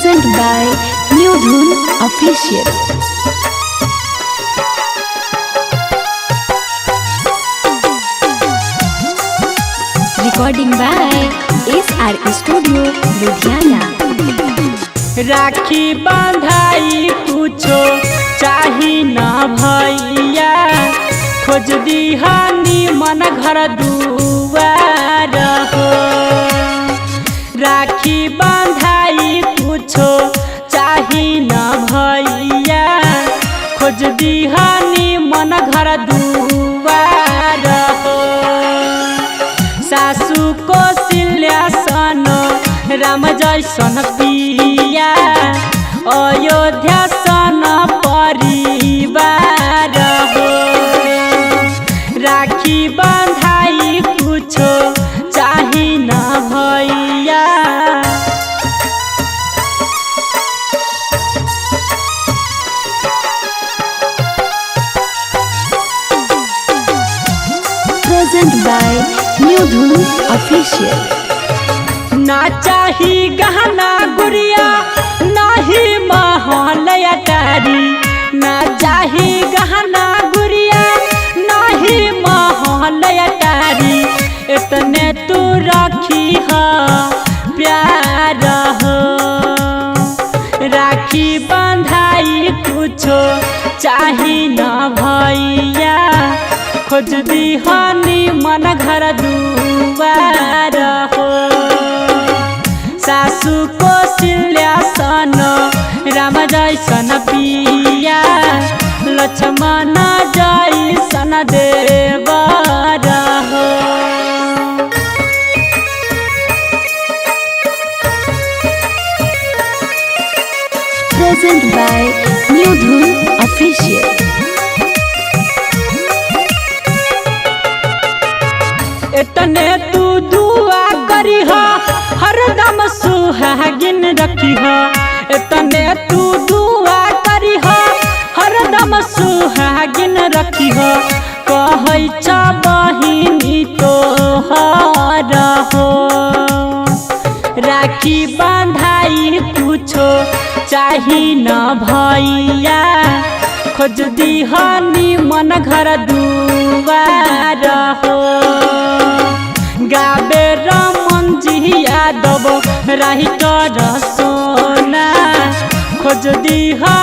Present by New Dhun Official. Recording by SR Studio, Ludhiana. राखी बांधाई कुछो चाही ना भैया, खोज दीहानी मन घर दुआर हो। राखी बांधाई कुछो चाही ना भैया, खोज दीहानी मन घर दुआर हो। सासू कौशल्या सन राम जैसन पिया, अयोध्या सन परिवार हो। राखी बांधाई कुछो चाही ना भैया। Present by New Dhun Official. ना चाही गहना गुड़िया नाही महल अटारी, ना चाही गहना गुड़िया नाही महल अटारी, इतने तू रखी है प्यार हो। राखी बंधाई कुछो चाही ना भैया, खोज दीहानी मन घर दुआर हो। सासू कौशल्या सन राम जैसन पिया, लक्ष्मण जैसन देवर हो। Present by New Dhun Official. इतने तू दुआ करी हो हरदम सुहागिन रखी हो। इतने तू दुआ करी हो हरदम सुहागिन रखी हो। कहै छ बहिनी तोहर हो। राखी बांधाई कुछो चाही न भैया, खोज दीहानी मन घर दुआर हो। गाबे रमन जी यादव राही कर सोना, खोज दीहा